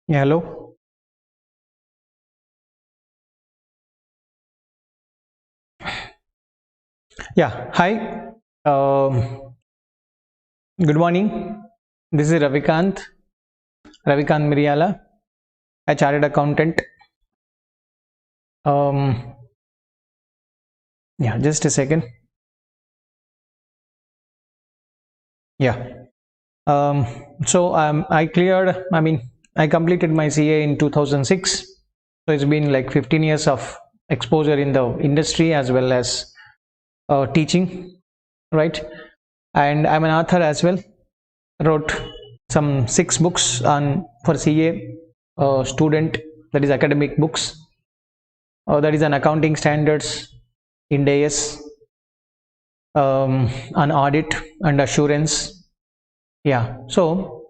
Yeah, hello. Yeah, hi. Good morning. This is Ravi Kanth Miriyala, a chartered accountant. Um, yeah, just a second. Yeah. Um, I completed my CA in 2006. So it's been like 15 years of exposure in the industry as well as teaching, right? And I'm an author as well. Wrote some 6 books on for CA student, that is academic books, that is an accounting standards, Ind AS, on audit and assurance. Yeah, so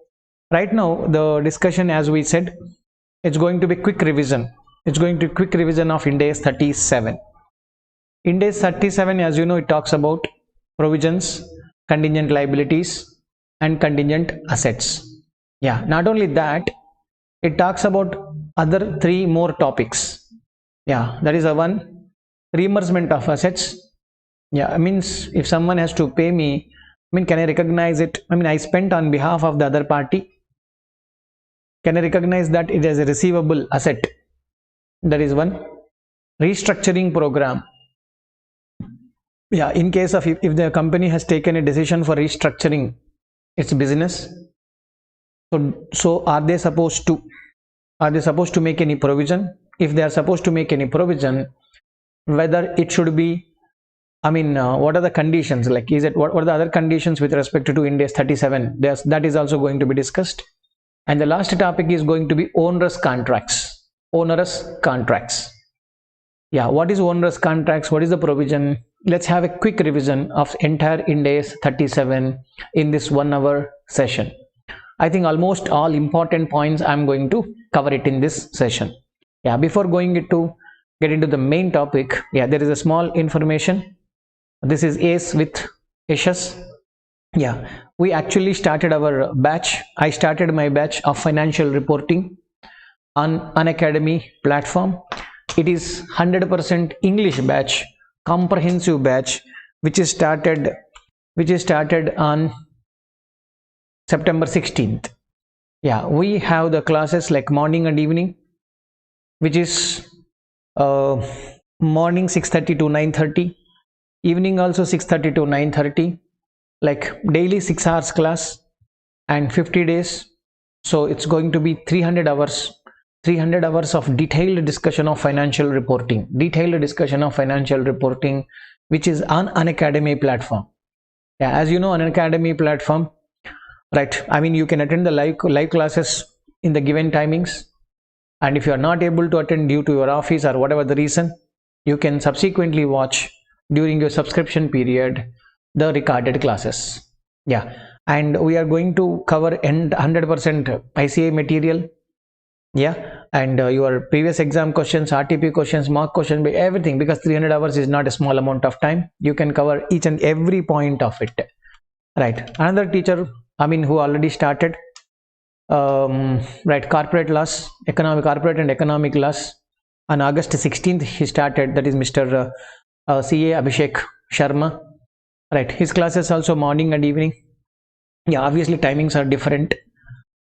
right now the discussion, as we said, it's going to be quick revision. It's going to be quick revision of Ind AS 37. Ind AS 37, as you know, it talks about provisions, contingent liabilities, and contingent assets. Yeah, not only that, it talks about other 3 more topics. Yeah, that is a one, reimbursement of assets. Yeah, it means if someone has to pay me, can I recognize it? I spent on behalf of the other party. Can I recognize that it is a receivable asset? That is one. Restructuring program. Yeah, in case of if the company has taken a decision for restructuring its business, so are they supposed to make any provision? If they are supposed to make any provision, whether it should be, what are the conditions? Like, is it what are the other conditions with respect to Ind AS 37? That is also going to be discussed. And the last topic is going to be onerous contracts. Onerous contracts. Yeah, what is onerous contracts? What is the provision? Let's have a quick revision of entire Ind AS 37 in this 1 hour session. I think almost all important points I'm going to cover it in this session. Yeah, before get into the main topic, yeah, there is a small information. This is ACE with Ashes. Yeah, we actually started our batch. I started my batch of financial reporting on Unacademy platform. It is 100% English batch, comprehensive batch, which is started on September 16th. Yeah, we have the classes like morning and evening, which is morning 6:30 to 9:30, evening also 6:30 to 9:30, like daily 6 hours class and 50 days. So it's going to be 300 hours of detailed discussion of financial reporting, which is on Unacademy platform. Yeah, as you know, Unacademy platform, right? You can attend the live classes in the given timings, and if you are not able to attend due to your office or whatever the reason, you can subsequently watch during your subscription period the recorded classes. Yeah, and we are going to cover 100% ICA material. Yeah, and your previous exam questions, RTP questions, mock questions, everything, because 300 hours is not a small amount of time. You can cover each and every point of it, right? Another teacher, who already started, right, corporate laws, corporate and economic laws, on August 16th he started. That is Mr. CA Abhishek Sharma, right? His classes also morning and evening. Yeah, obviously timings are different,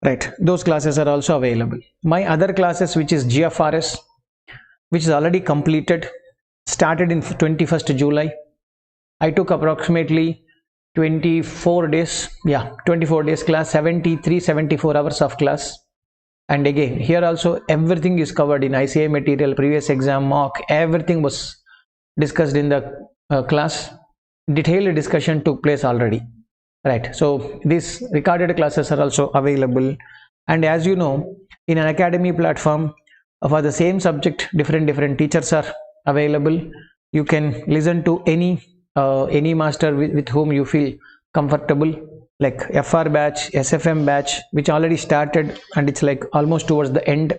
right? Those classes are also available. My other classes, which is GRFS, which is already completed, started in 21st July. I took approximately 24 days. Yeah, 24 days class, 74 hours of class. And again, here also everything is covered in ICA material, previous exam, mock, everything was discussed in the class. Detailed discussion took place already, right? So these recorded classes are also available. And as you know, in Unacademy platform, for the same subject, different teachers are available. You can listen to any master with whom you feel comfortable, like FR batch, SFM batch, which already started and it's like almost towards the end,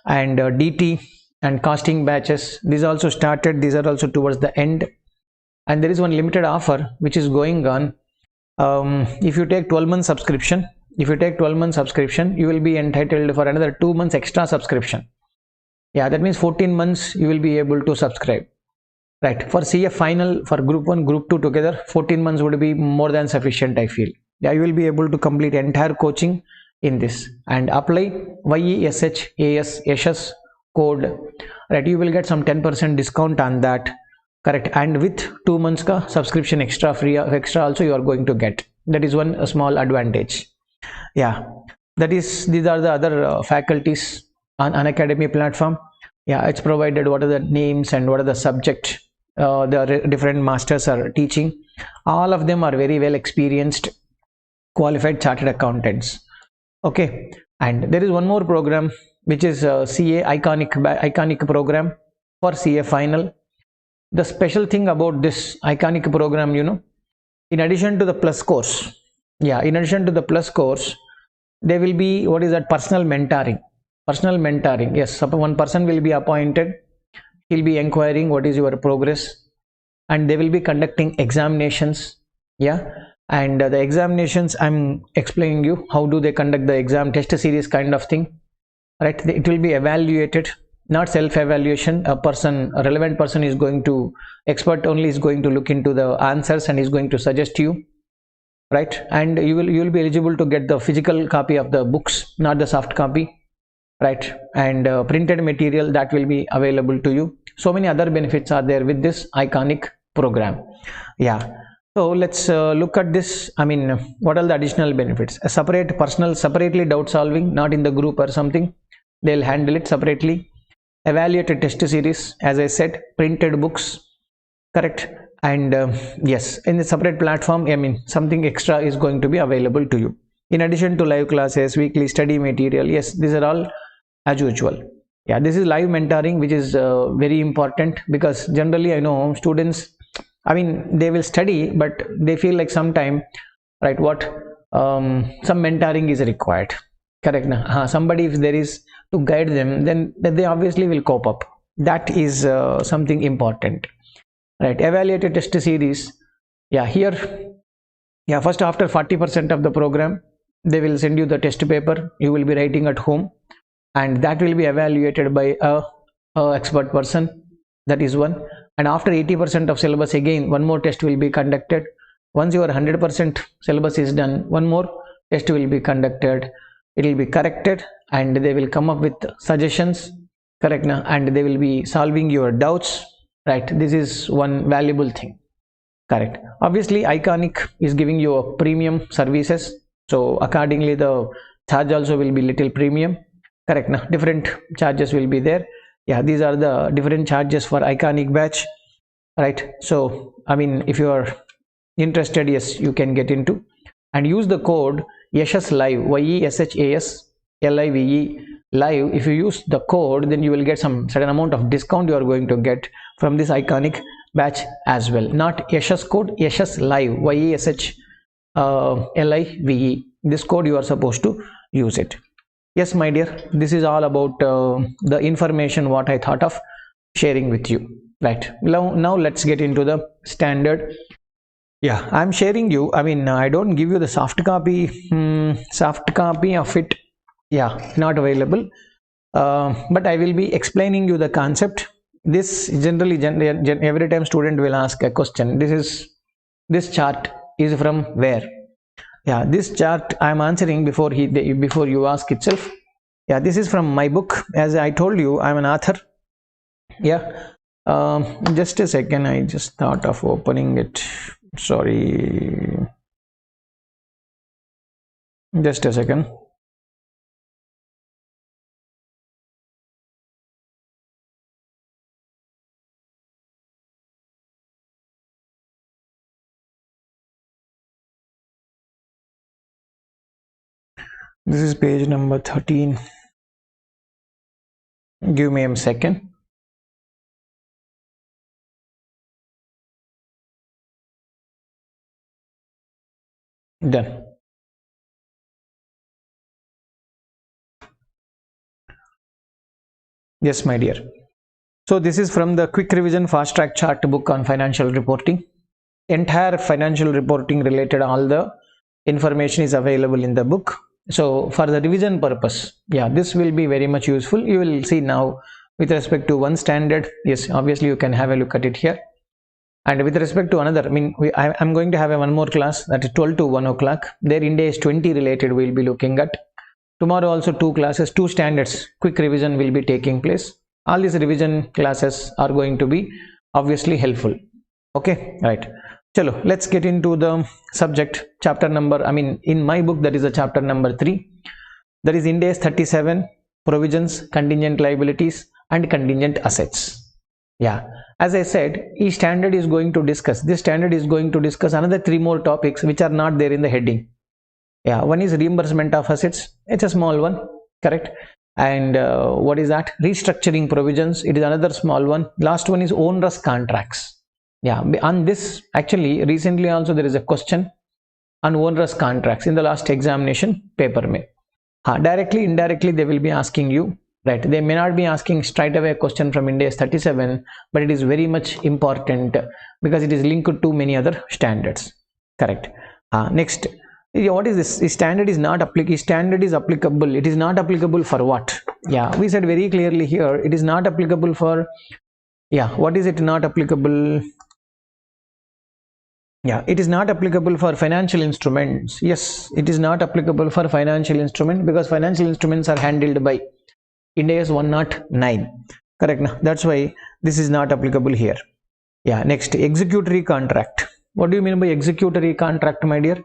and DT and costing batches, these also started, these are also towards the end. And there is one limited offer which is going on. If you take 12-month subscription, if you take 12 month subscription, you will be entitled for another 2 months extra subscription. Yeah, that means 14 months you will be able to subscribe. Right, for CA final, for group 1, group 2 together, 14 months would be more than sufficient, I feel. Yeah, you will be able to complete entire coaching in this and apply YESHAS code. Right, you will get some 10% discount on that. Correct, and with 2 months ka subscription extra free, extra also you are going to get. That is one small advantage. Yeah, that is, these are the other faculties on Unacademy platform. Yeah, it's provided what are the names and what are the subject the different masters are teaching. All of them are very well experienced, qualified chartered accountants. Okay, and there is one more program which is CA iconic program for CA final. The special thing about this iconic program, you know, in addition to the plus course, yeah, in addition to the plus course, there will be what is that, personal mentoring. Personal mentoring, yes, one person will be appointed. He'll be inquiring what is your progress, and they will be conducting examinations. Yeah, and the examinations, I'm explaining you how do they conduct the exam, test series kind of thing. Right, it will be evaluated, not self-evaluation. A relevant person is going to, expert only is going to look into the answers and is going to suggest you. Right, and you will be eligible to get the physical copy of the books, not the soft copy. Right, and printed material that will be available to you. So many other benefits are there with this iconic program. Yeah, so let's look at this. I mean, what are the additional benefits? A separate personal, separately doubt solving, not in the group or something, they'll handle it separately. Evaluated test series, as I said, printed books. Correct, and yes, in the separate platform, I mean, something extra is going to be available to you in addition to live classes, weekly study material. Yes, these are all as usual. Yeah, this is live mentoring, which is very important, because generally I know students, I mean, they will study but they feel like sometime, right, what some mentoring is required. Correct, somebody, if there is to guide them, then they obviously will cope up. That is something important. Right, evaluated test series. Yeah, here, yeah, first after 40% of the program, they will send you the test paper. You will be writing at home, and that will be evaluated by a expert person. That is one. And after 80% of syllabus, again one more test will be conducted. Once your 100% syllabus is done, one more test will be conducted. It will be corrected, and they will come up with suggestions. Correct, now, and they will be solving your doubts. Right, this is one valuable thing. Correct, obviously iconic is giving you a premium services, so accordingly the charge also will be little premium. Correct, now different charges will be there. Yeah, these are the different charges for iconic batch. Right, so I mean, if you are interested, yes, you can get into and use the code YESHAS live, YESHAS live. If you use the code, then you will get some certain amount of discount you are going to get from this iconic batch as well. Not YESHAS code, YESHAS live, YESHAS this code you are supposed to use it. Yes, my dear, this is all about the information what I thought of sharing with you. Right, now let's get into the standard. Yeah, I'm sharing you, I mean, I don't give you the soft copy of it. Yeah, not available, but I will be explaining you the concept. This generally every time student will ask a question, this chart is from where? Yeah, this chart I am answering before you ask itself. Yeah, this is from my book. As I told you, I am an author. Yeah, just a second, I just thought of opening it. Sorry, just a second. This is page number 13. Give me a second. Done. Yes, my dear. So this is from the quick revision fast track chart book on financial reporting. Entire financial reporting related, all the information is available in the book. So for the revision purpose, yeah, this will be very much useful. You will see now with respect to one standard, yes, obviously you can have a look at it here. And with respect to another, I mean, I'm going to have one more class, that is 12 to 1 o'clock. There Ind AS 20 related we'll be looking at. Tomorrow also 2 classes, 2 standards, quick revision will be taking place. All these revision classes are going to be obviously helpful. Okay, right. Chalo, let's get into the subject. Chapter number, I mean, in my book, that is a chapter number 3. That is Ind AS 37, provisions, contingent liabilities, and contingent assets. Yeah, as I said, each standard is going to discuss, this standard is going to discuss another 3 more topics which are not there in the heading. Yeah, one is reimbursement of assets, it's a small one, correct? And what is that? Restructuring provisions, it is another small one. Last one is onerous contracts. Yeah, on this actually recently also there is a question on onerous contracts in the last examination paper. Directly, indirectly they will be asking you, right? They may not be asking straight away a question from Ind AS 37, but it is very much important because it is linked to many other standards, correct? Next, what is this? Standard is not applicable. Standard is applicable. It is not applicable for what? Yeah, we said very clearly here, it is not applicable for, yeah, what is it not applicable? Yeah, it is not applicable for financial instruments. Yes, it is not applicable for financial instrument because financial instruments are handled by Ind AS 109. Correct. Now, that's why this is not applicable here. Yeah, next, executory contract. What do you mean by executory contract, my dear?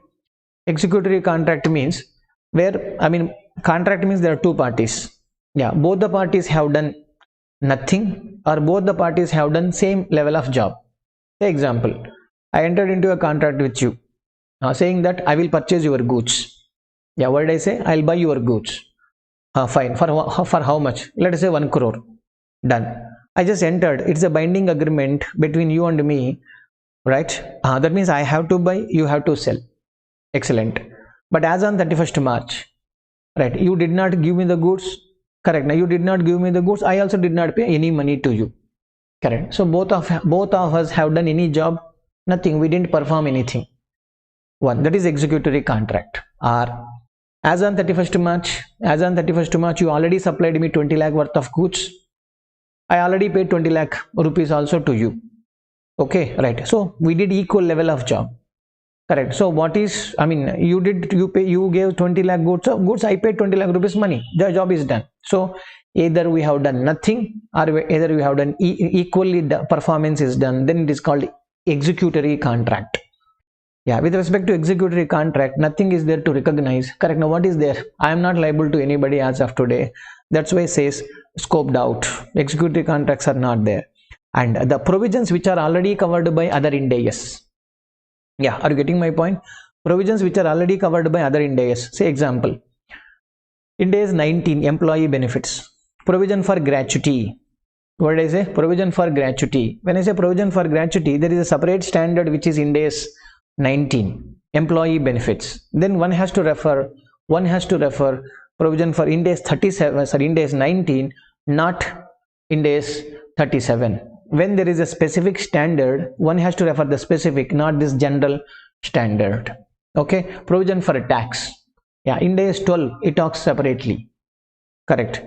Executory contract means where, I mean, contract means there are 2 parties. Yeah, both the parties have done nothing or both the parties have done same level of job. Say example, I entered into a contract with you saying that I will purchase your goods. Yeah, what did I say? I'll buy your goods. Fine. For how much? Let us say 1 crore. Done. I just entered. It's a binding agreement between you and me, right? That means I have to buy, you have to sell. Excellent. But as on 31st March, right, you did not give me the goods. Correct. Now you did not give me the goods. I also did not pay any money to you. Correct. So both of us have done any job? Nothing. We didn't perform anything. One, that is executory contract. Or as on 31st March, you already supplied me 20 lakh worth of goods. I already paid 20 lakh rupees also to you. Okay, right. So we did equal level of job. Correct. So what is, I mean, you gave 20 lakh goods, I paid 20 lakh rupees money. The job is done. So either we have done nothing or either we have done equally, the performance is done. Then it is called executory contract. Yeah, with respect to executory contract, nothing is there to recognize. Correct. Now what is there? I am not liable to anybody as of today. That's why it says scoped out. Executory contracts are not there. And the provisions which are already covered by other Ind AS. Yeah, are you getting my point? Provisions which are already covered by other Ind AS. Say example, Ind AS 19, employee benefits. Provision for gratuity. What did I say? Provision for gratuity. When I say provision for gratuity, there is a separate standard which is Ind AS 19, employee benefits. Then one has to refer provision for Ind AS 37, sorry, Ind AS 19, not Ind AS 37. When there is a specific standard, one has to refer the specific, not this general standard. Okay, provision for a tax. Yeah, Ind AS 12, it talks separately. Correct.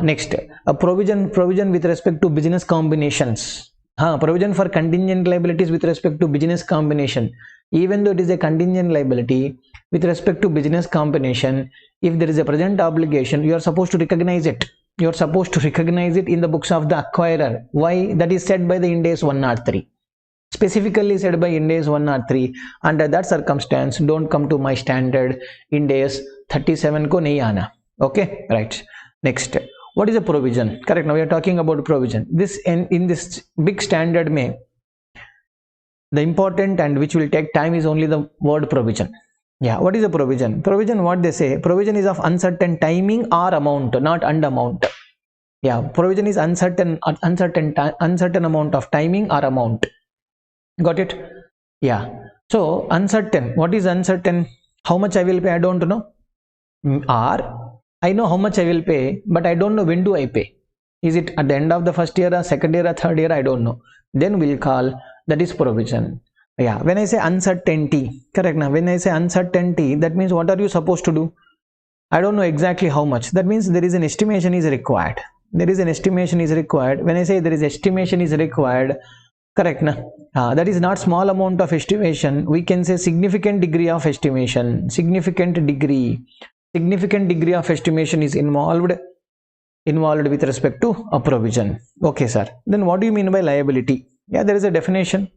Next, a provision with respect to business combinations. Provision for contingent liabilities with respect to business combination. Even though it is a contingent liability with respect to business combination, if there is a present obligation, you are supposed to recognize it. You are supposed to recognize it in the books of the acquirer. Why? That is said by the Ind AS 103. Specifically said by Ind AS 103. Under that circumstance, don't come to my standard Ind AS 37 ko nahi aana. Okay, right. Next, what is a provision? Correct. Now we are talking about provision. This in this big standard may, the important and which will take time is only the word provision. Yeah, what is a provision? Provision, what they say, provision is of uncertain timing or amount, not and amount. Yeah, provision is uncertain amount of timing or amount. Got it? Yeah. So uncertain, what is uncertain? How much I will pay, I don't know. Or I know how much I will pay, but I don't know when do I pay. Is it at the end of the first year or second year or third year? I don't know. Then we'll call that is provision. Yeah, when I say uncertainty, correct now, when I say uncertainty, that means what are you supposed to do? I don't know exactly how much. That means there is an estimation is required. There is an estimation is required. When I say there is estimation is required, correct na? That is not small amount of estimation. We can say significant degree of estimation. Significant degree of estimation is involved with respect to a provision. Okay, sir. Then what do you mean by liability? Yeah, there is a definition.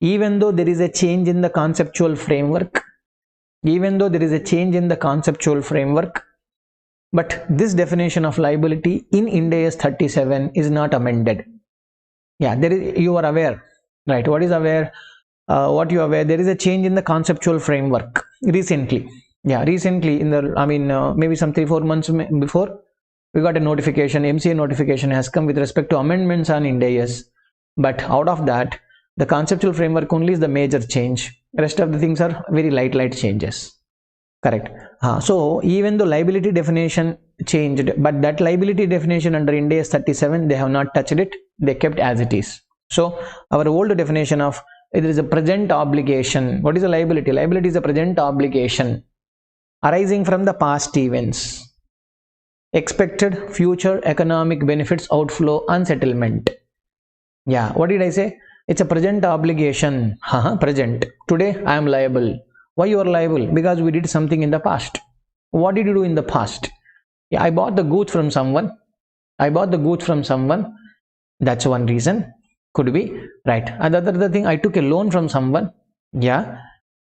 Even though there is a change in the conceptual framework, but this definition of liability in Ind AS 37 is not amended. Yeah, you are aware, right? What is aware? What you are aware? There is a change in the conceptual framework recently. Yeah, recently in the maybe some 3-4 months before, we got a notification. MCA notification has come with respect to amendments on Ind AS. But out of that, the conceptual framework only is the major change. Rest of the things are very light changes. Correct. So even though liability definition changed, but that liability definition under Ind AS 37, they have not touched it. They kept as it is. So our old definition of it is a present obligation. What is a liability? Liability is a present obligation arising from the past events. Expected future economic benefits outflow on settlement. Yeah, what did I say? It's a present obligation. Present. Today I am liable. Why you are liable? Because we did something in the past. What did you do in the past? Yeah, I bought the goods from someone. That's one reason. Could be, right? And the other thing, I took a loan from someone. Yeah.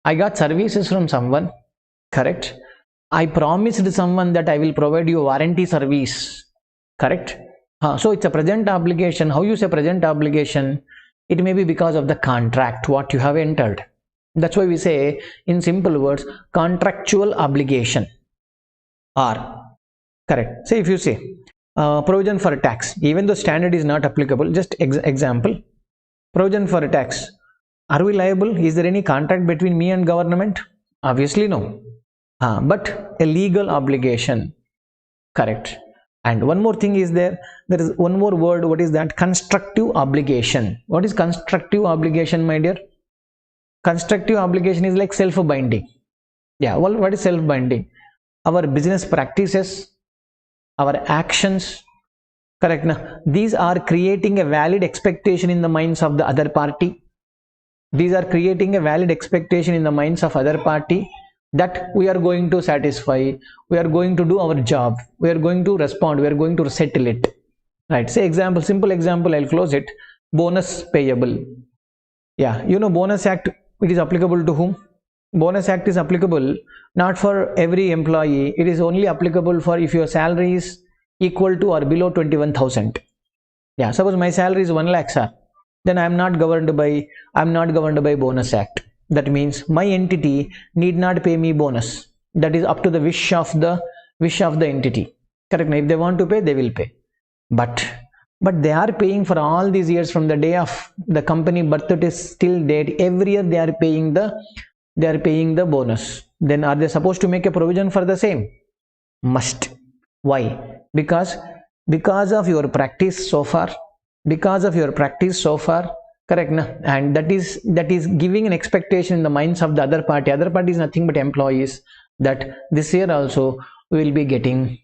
I got services from someone. Correct. I promised someone that I will provide you a warranty service. Correct. So it's a present obligation. How you say present obligation? It may be because of the contract what you have entered. That's why we say in simple words contractual obligation. Or correct. Say if you say provision for tax, even though standard is not applicable, just example, provision for tax. Are we liable? Is there any contract between me and government? Obviously no. But a legal obligation. Correct. And one more thing is there is one more word. What is that? Constructive obligation. What is constructive obligation, my dear? Constructive obligation is like self-binding. Yeah, well, what is self-binding? Our business practices, our actions, correct na? These are creating a valid expectation in the minds of the other party. That we are going to satisfy, we are going to do our job, we are going to respond, we are going to settle it. Right? Say example, simple example, I'll close it. Bonus payable. Yeah, you know Bonus Act, it is applicable to whom? Bonus Act is applicable not for every employee. It is only applicable for if your salary is equal to or below 21,000. Yeah, suppose my salary is 1 lakh, sir. Then I am not governed by Bonus Act. That means my entity need not pay me bonus. That is up to the wish of the entity. Correct? If they want to pay, they will pay. But they are paying for all these years from the day of the company birth to till date. Every year they are paying the bonus. Then are they supposed to make a provision for the same? Must. Why? Because of your practice so far. Correct na? And that is giving an expectation in the minds of the other party. Other party is nothing but employees, that this year also we will be getting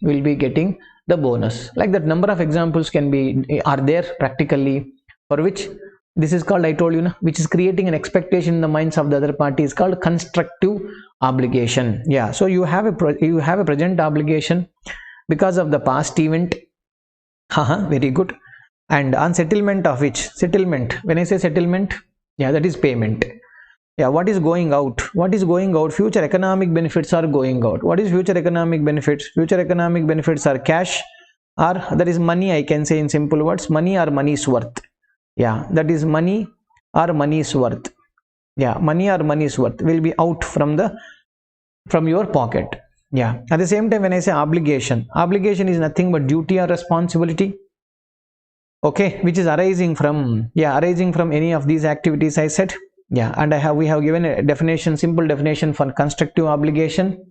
the bonus. Like that, number of examples are there practically, for which this is called, I told you, which is creating an expectation in the minds of the other party, is called constructive obligation. Yeah, so you have a present obligation because of the past event. Very good. And on settlement of which? Settlement. When I say settlement, yeah, that is payment. Yeah, what is going out? Future economic benefits are going out. What is future economic benefits? Future economic benefits are cash, or that is money. I can say in simple words, money or money's worth. Yeah, that is money or money's worth. Yeah, money or money's worth will be out from your pocket. Yeah. At the same time, when I say obligation is nothing but duty or responsibility. Okay, which is arising from any of these activities I said. Yeah, and we have given a definition, simple definition for constructive obligation.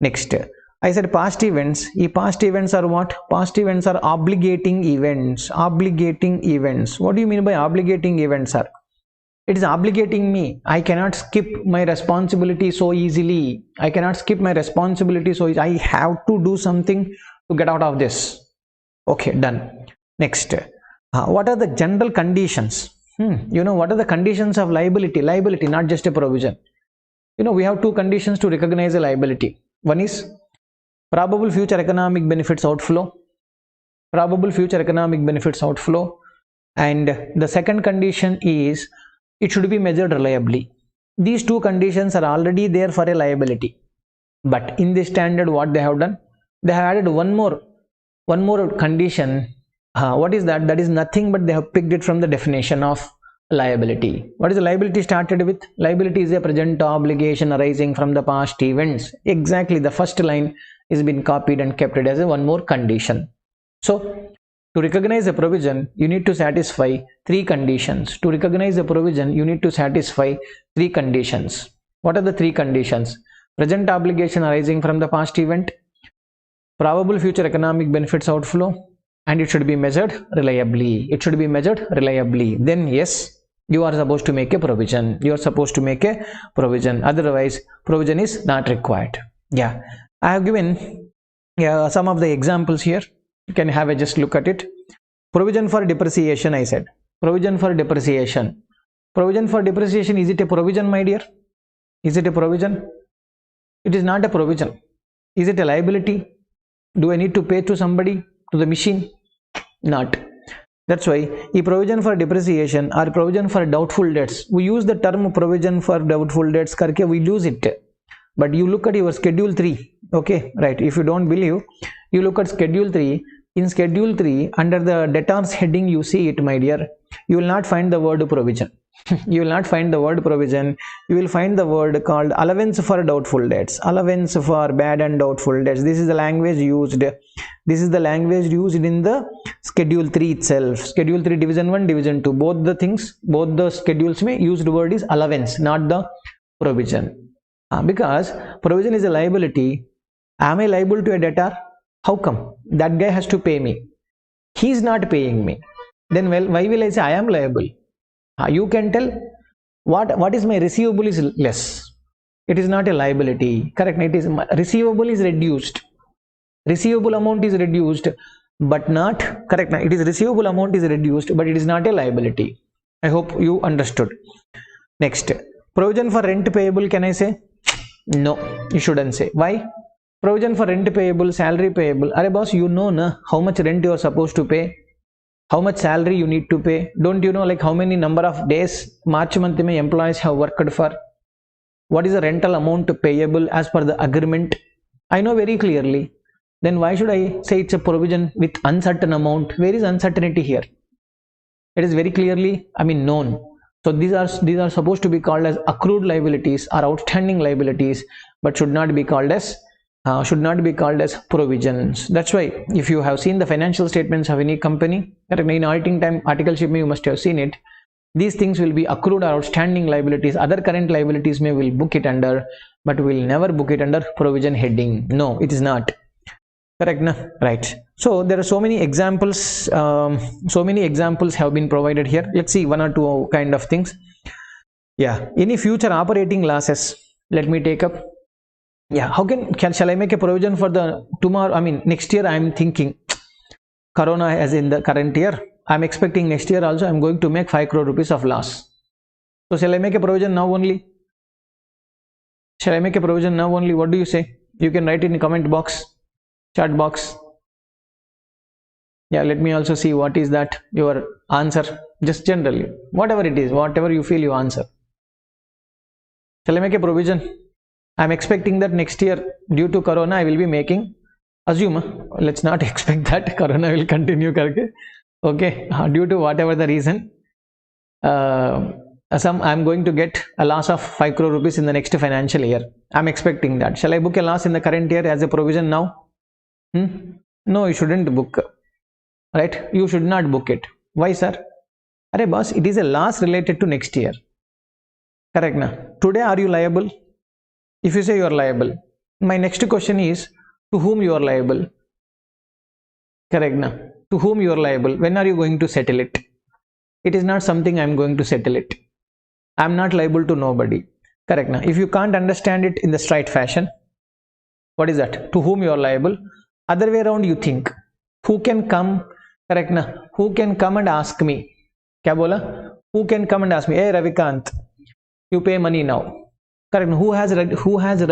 Next, I said past events. Past events are what? Past events are obligating events. What do you mean by obligating events, sir? It is obligating me. I cannot skip my responsibility so easily. I cannot skip my responsibility so I have to do something to get out of this. Okay, done. Next, what are the general conditions? What are the conditions of liability? Liability, not just a provision. We have two conditions to recognize a liability. One is probable future economic benefits outflow. Probable future economic benefits outflow. And the second condition is it should be measured reliably. These two conditions are already there for a liability. But in this standard, what they have done? They have added one more condition. What is that? That is nothing but they have picked it from the definition of liability. What is the liability started with? Liability is a present obligation arising from the past events. Exactly, the first line is been copied and kept it as a one more condition. So to recognize a provision, you need to satisfy three conditions. To recognize a provision, you need to satisfy three conditions. What are the three conditions? Present obligation arising from the past event, probable future economic benefits outflow, and it should be measured reliably. It should be measured reliably. Then yes, you are supposed to make a provision. You are supposed to make a provision. Otherwise, provision is not required. Yeah, I have given some of the examples here. You can have a just look at it. Provision for depreciation, I said. Provision for depreciation. Provision for depreciation, is it a provision, my dear? Is it a provision? It is not a provision. Is it a liability? Do I need to pay to somebody, to the machine? Not. That's why a provision for depreciation or provision for doubtful debts, we use the term provision for doubtful debts karke we use it. But you look at your schedule 3. Okay, right. If you don't believe, you look at schedule 3. In schedule 3, under the debtors heading, you see it, my dear. You will not find the word provision. You will not find the word provision. You will find the word called allowance for doubtful debts. Allowance for bad and doubtful debts. This is the language used. This is the language used in the schedule 3 itself. Schedule 3 division 1, division 2. Both the things, both the schedules may used word is allowance, not the provision. Because provision is a liability. Am I liable to a debtor? How come? That guy has to pay me. He is not paying me. Then why will I say I am liable? You can tell what is my receivable is less. It is not a liability. Correct? It is receivable is reduced. Receivable amount is reduced, but not correct. It is receivable amount is reduced, but it is not a liability. I hope you understood. Next, provision for rent payable. Can I say? No, you shouldn't say. Why? Provision for rent payable, salary payable. Arey boss, you know na how much rent you are supposed to pay, how much salary you need to pay. Don't you know like how many number of days March month mein employees have worked for? What is the rental amount payable as per the agreement? I know very clearly. Then why should I say it's a provision with uncertain amount? Where is uncertainty here? It is very clearly, known. So these are supposed to be called as accrued liabilities or outstanding liabilities, but should not be called as provisions. That's why if you have seen the financial statements of any company, in auditing time articleship you must have seen it. These things will be accrued or outstanding liabilities. Other current liabilities may will book it under, but will never book it under provision heading. No, it is not. Correct, na? Right. So there are so many examples. Have been provided here. Let's see one or two kind of things. Yeah. Any future operating losses? Let me take up. Yeah. How shall I make a provision for the tomorrow? Next year I am thinking Corona as in the current year. I am expecting next year also I am going to make 5 crore rupees of loss. So shall I make a provision now only? Shall I make a provision now only? What do you say? You can write in the comment box, chat box. Yeah, let me also see what is that your answer. Just generally, whatever it is, whatever you feel you answer. Shall I make a provision? I am expecting that next year due to Corona I will be making. Assume, let's not expect that Corona will continue karke. Okay, due to whatever the reason, I am going to get a loss of 5 crore rupees in the next financial year. I am expecting that. Shall I book a loss in the current year as a provision now? No, you shouldn't book. Right? You should not book it. Why, sir? Arey boss, it is a loss related to next year. Correct na? Today are you liable? If you say you are liable, my next question is to whom you are liable? Correct na? To whom you are liable? When are you going to settle it? It is not something I am going to settle it. I'm not liable to nobody. Correct. Now, if you can't understand it in the straight fashion, what is that? To whom you are liable? Other way around, you think. Who can come? Correct. Now, who can come and ask me? Kya bola? Who can come and ask me? Hey, Ravi Kanth, you pay money now. Correct. Who has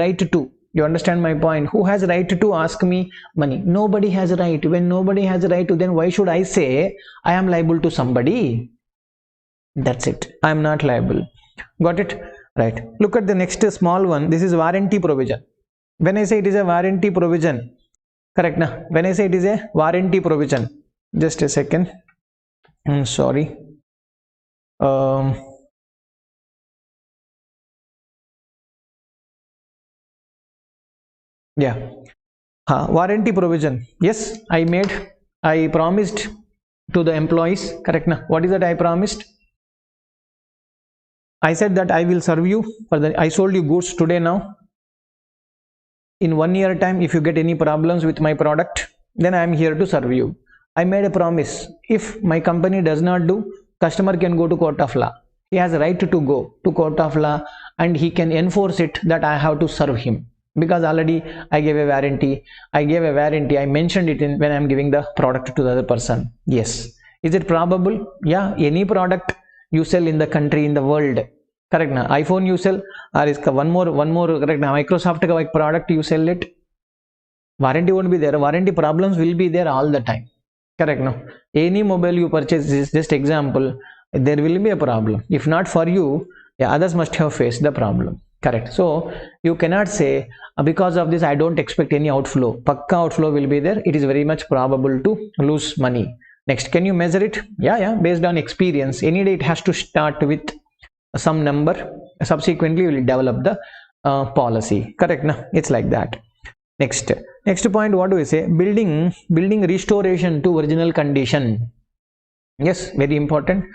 right to? You understand my point? Who has right to ask me money? Nobody has a right. When nobody has a right to, then why should I say I am liable to somebody? That's it. I am not liable. Got it? Right. Look at the next small one. This is warranty provision. When I say it is a warranty provision, correct now? When I say it is a warranty provision, just a second. I'm sorry. Yeah. Warranty provision. Yes, I promised to the employees. Correct now? What is that I promised? I said that I will serve you I sold you goods today now. In 1 year time, if you get any problems with my product, then I am here to serve you. I made a promise. If my company does not do, customer can go to court of law. He has a right to go to court of law and he can enforce it that I have to serve him. Because already I gave a warranty. I mentioned it when I am giving the product to the other person. Yes. Is it probable? Yeah. Any product you sell in the country, in the world, correct na? iPhone you sell, or is one more correct na? Microsoft ka product you sell it, warranty won't be there. Warranty problems will be there all the time. Correct no? Any mobile you purchase, is just example, there will be a problem. If not for you, yeah, others must have faced the problem. Correct. So you cannot say because of this I don't expect any outflow. Pakka outflow will be there. It is very much probable to lose money. Next, can you measure it? Yeah, based on experience. Any day it has to start with some number. Subsequently, we will develop the policy. Correct? No? It's like that. Next point, what do we say? Building restoration to original condition. Yes, very important.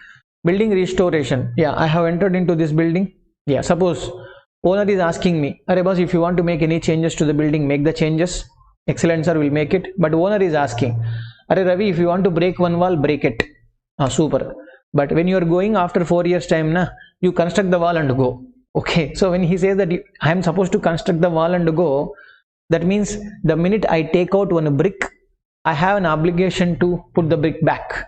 Building restoration. Yeah, I have entered into this building. Yeah, suppose owner is asking me, "Arey boss, if you want to make any changes to the building, make the changes." Excellent, sir, will make it. But owner is asking, "Arey Ravi, if you want to break one wall, break it." Super. But when you are going after 4 years time, you construct the wall and go. Okay. So when he says that I am supposed to construct the wall and go, that means the minute I take out one brick, I have an obligation to put the brick back.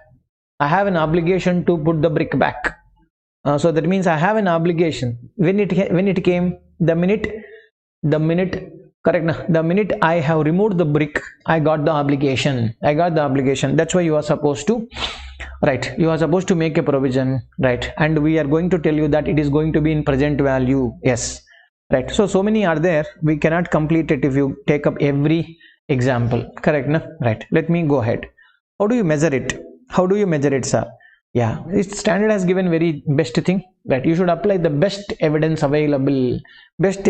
So that means I have an obligation. When it came, the minute correct now, the minute I have removed the brick, I got the obligation. That's why you are supposed to, right, you are supposed to make a provision, right, and we are going to tell you that it is going to be in present value. Yes, right. So many are there, we cannot complete it if you take up every example. Correct no? Right. Let me go ahead. How do you measure it, sir? Yeah, this standard has given very best thing, that you should apply the best evidence available. When, sir?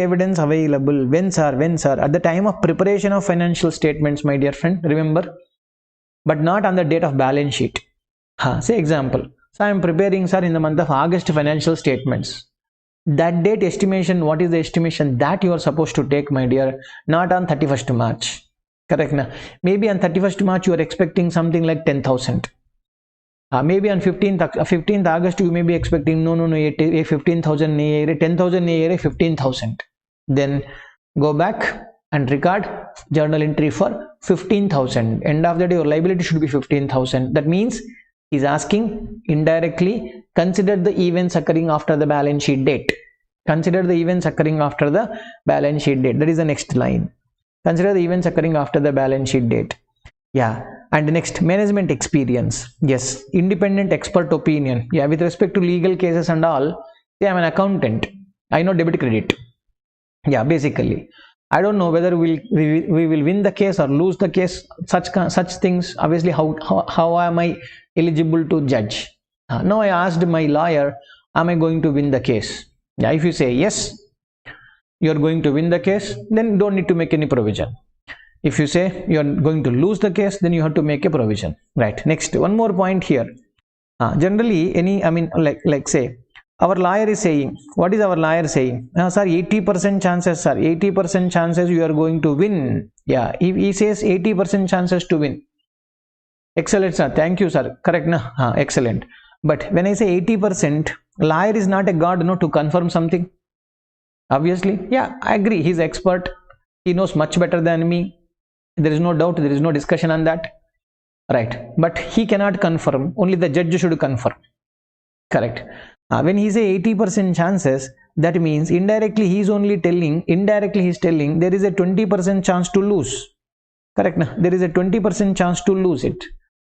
At the time of preparation of financial statements, my dear friend, remember, but not on the date of balance sheet. Say example. So I am preparing, sir, in the month of August financial statements. That date estimation, what is the estimation that you are supposed to take, my dear? Not on 31st March. Correct na? Maybe on 31st March you are expecting something like 10,000. Maybe on 15th August you may be expecting no 15,000 10,000 15,000. Then go back and record journal entry for 15,000. End of the day your liability should be 15,000. That means he's asking indirectly, consider the events occurring after the balance sheet date. That is the next line. Consider the events occurring after the balance sheet date. Yeah. And next, management experience. Yes, independent expert opinion. Yeah, with respect to legal cases and all, say I'm an accountant. I know debit credit. Yeah, basically, I don't know whether we will win the case or lose the case. Such things. Obviously, how am I eligible to judge? Now I asked my lawyer, am I going to win the case? Yeah, if you say yes, you are going to win the case, then don't need to make any provision. If you say you are going to lose the case, then you have to make a provision. Right. Next, one more point here. Generally, like say, our lawyer is saying, what is our lawyer saying? Sir, 80% chances, sir. 80% chances you are going to win. Yeah, he says 80% chances to win. Excellent, sir. Thank you, sir. Correct, na? Excellent. But when I say 80%, Lawyer is not a god, no, to confirm something. Obviously, yeah, I agree. He's expert. He knows much better than me. There is no doubt. There is no discussion on that. Right. But he cannot confirm. Only the judge should confirm. Correct. When he say 80% chances, that means indirectly he is only telling, there is a 20% chance to lose. Correct. There is a 20% chance to lose it.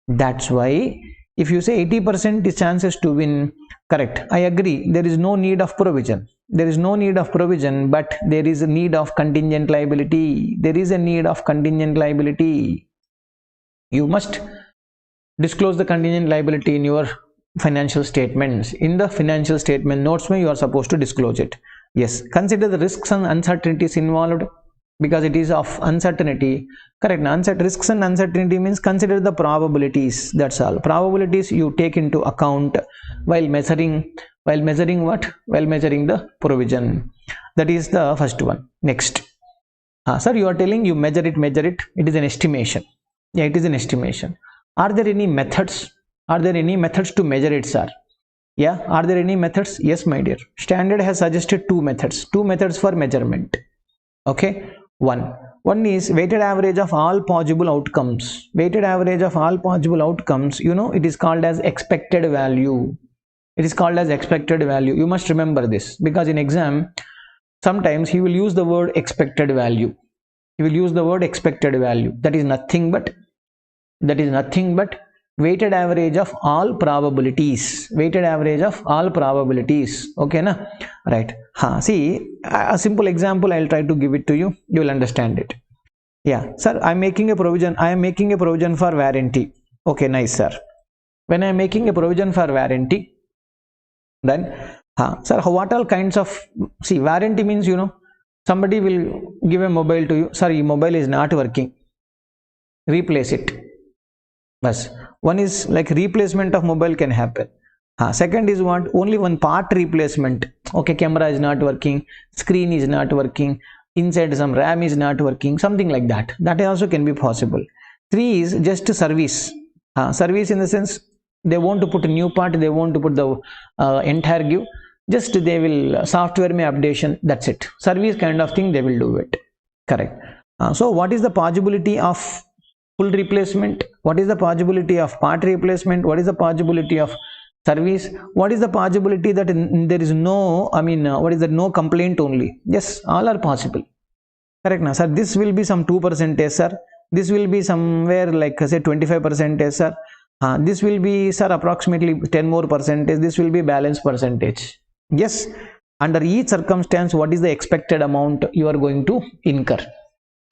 That's why if you say 80% is chances to win, correct, I agree, there is no need of provision. There is no need of provision, but there is a need of contingent liability. There is a need of contingent liability. You must disclose the contingent liability in your financial statements. In the financial statement notes, you are supposed to disclose it. Yes, consider the risks and uncertainties involved, because it is of uncertainty. Correct. Risks and uncertainty means consider the probabilities. That's all. Probabilities you take into account while measuring what? While measuring the provision. That is the first one. Next. Sir, you are telling you measure it. It is an estimation. Yeah, it is an estimation. Are there any methods? Are there any methods to measure it, sir? Yeah, are there any methods? Yes, my dear. Standard has suggested two methods for measurement. Okay. One is weighted average of all possible outcomes. Weighted average of all possible outcomes, it is called as expected value. It is called as expected value. You must remember this, because in exam, sometimes he will use the word expected value. He will use the word expected value. That is nothing but weighted average of all probabilities. Weighted average of all probabilities. Okay, na? Right. See, a simple example I'll try to give it to you. You will understand it. Yeah, sir, I am making a provision for warranty. Okay, nice, sir. When I am making a provision for warranty, then, sir, what all kinds of, see, warranty means, somebody will give a mobile to you. Sorry, mobile is not working. Replace it. Bas. One is like replacement of mobile can happen. Second is what? Only one part replacement. Okay, camera is not working, screen is not working, inside some RAM is not working, something like that. That also can be possible. 3 is just service. Service in the sense, they want to put a new part, they want to put the entire give, just they will software may updation, that's it. Service kind of thing they will do it. Correct. So what is the possibility of full replacement? What is the possibility of part replacement? What is the possibility of service? What is the possibility that there is no, what is that, no complaint only? Yes, all are possible. Correct now, sir. This will be some 2%, sir. This will be somewhere like say 25%, sir. This will be, sir, approximately 10 more percentage. This will be balance percentage. Yes, under each circumstance, what is the expected amount you are going to incur?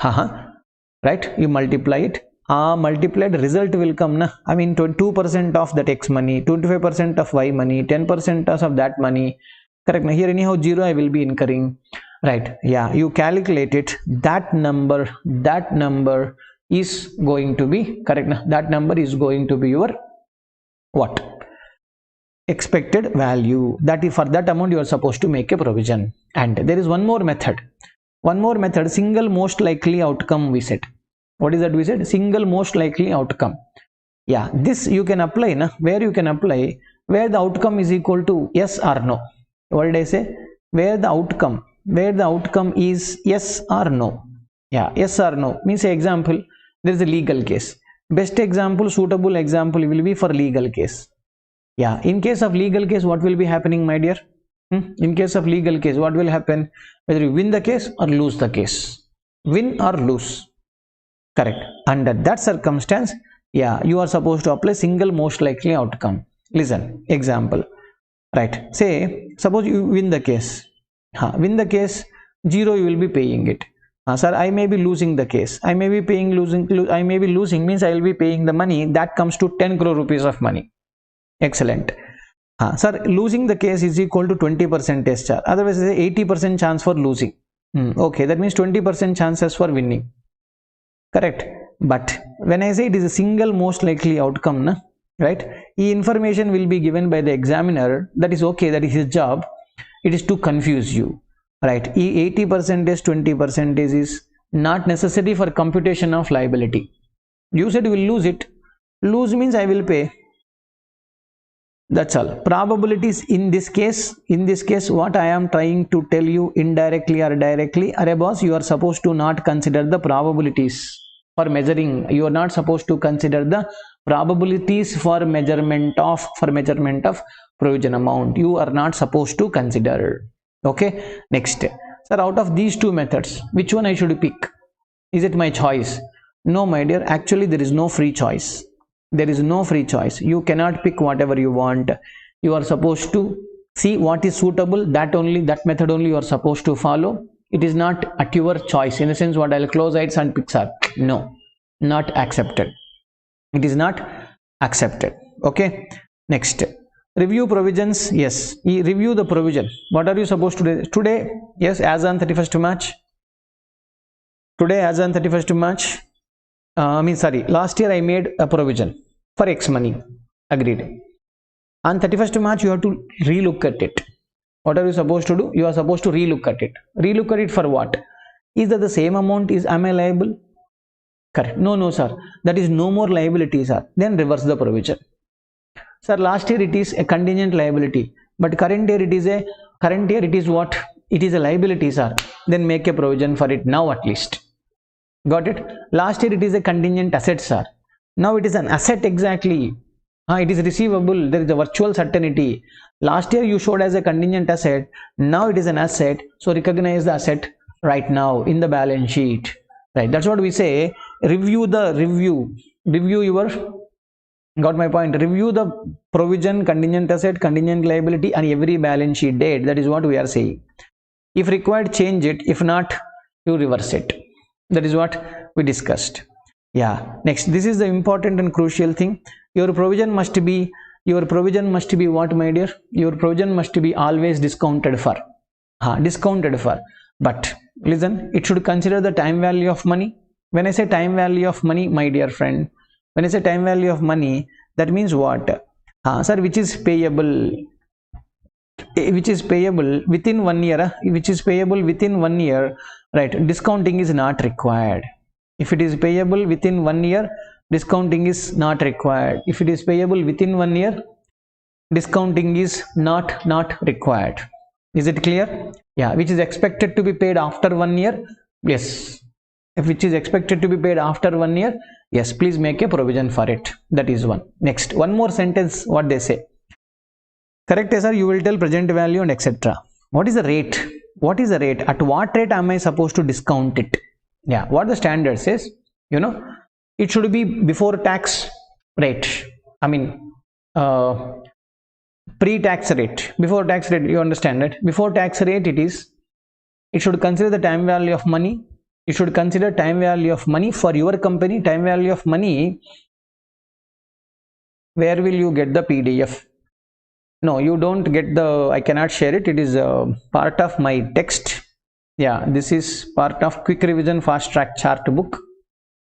Right? You multiply it. Multiplied result will come, na? 2% of that X money, 25% of Y money, 10% of that money. Correct. Now here anyhow 0 I will be incurring. Right. Yeah. You calculate it. That number is going to be correct. Now that number is going to be your what? Expected value. That is, for that amount you are supposed to make a provision. And there is one more method. Single most likely outcome we said. What is that we said? Single most likely outcome. Yeah, this you can apply, na? Where you can apply? Where the outcome is equal to yes or no. What did I say? Where the outcome is yes or no. Yeah, yes or no means, example, there is a legal case. Best example, suitable example will be for legal case. Yeah, in case of legal case, what will be happening, my dear? In case of legal case, what will happen? Whether you win the case or lose the case. Win or lose. Correct. Under that circumstance, yeah, you are supposed to apply single most likely outcome. Listen, example. Right. Say, suppose you win the case. Win the case, 0 you will be paying it. Sir, I may be losing the case. I may be losing means I will be paying the money. That comes to 10 crore rupees of money. Excellent. Sir, losing the case is equal to 20%, sir. Otherwise, 80% chance for losing. Okay, that means 20% chances for winning. Correct. But when I say it is a single most likely outcome, na? Right? The information will be given by the examiner. That is okay. That is his job. It is to confuse you. Right? 80%, 20% is not necessary for computation of liability. You said you will lose it. Lose means I will pay. That's all. Probabilities in this case, what I am trying to tell you indirectly or directly, are boss, you are supposed to not consider the probabilities for measuring. You are not supposed to consider the probabilities for measurement of provision amount. You are not supposed to consider. Okay. Next, sir, out of these two methods, which one I should pick? Is it my choice? No, my dear. Actually, there is no free choice. There is no free choice. You cannot pick whatever you want. You are supposed to see what is suitable. That method only you are supposed to follow. It is not at your choice. In a sense, what I'll close eyes and pick up. No, not accepted. It is not accepted. Okay. Next, review provisions. Yes, review the provision. What are you supposed to do today? Yes, as on 31st March. Today, as on 31st March. Last year I made a provision for X money. Agreed. On 31st March, you have to relook at it. What are you supposed to do? You are supposed to relook at it. Relook at it for what? Is that the same amount? Am I liable? Correct. No, sir. That is no more liability, sir. Then reverse the provision. Sir, last year it is a contingent liability, but current year it is what? It is a liability, sir. Then make a provision for it now at least. Got it? Last year it is a contingent asset, sir. Now it is an asset exactly. It is receivable. There is a virtual certainty. Last year you showed as a contingent asset. Now it is an asset. So recognize the asset right now in the balance sheet. Right. That's what we say. Review your. Got my point? Review the provision, contingent asset, contingent liability, and every balance sheet date. That is what we are saying. If required, change it. If not, you reverse it. That is what we discussed. Yeah. Next, this is the important and crucial thing. Your provision must be what, my dear? Your provision must be always discounted for. But listen, it should consider the time value of money. When I say time value of money, my dear friend, when I say time value of money, that means what? Sir, which is payable within 1 year, right? Discounting is not required. If it is payable within 1 year, discounting is not required. If it is payable within 1 year, discounting is not required. Is it clear? Yeah. Which is expected to be paid after 1 year? Yes. If which is expected to be paid after 1 year, yes, please make a provision for it. That is one. Next, one more sentence, what they say. Correct, sir, you will tell present value and etc. What is the rate? At what rate am I supposed to discount it? Yeah, what the standard says, it should be before tax rate. Pre-tax rate. Before tax rate, you understand it? Before tax rate, it should consider the time value of money. You should consider time value of money for your company. Time value of money. Where will you get the PDF? No, you don't get I cannot share it. It is part of my text. Yeah, this is part of quick revision fast track chart book.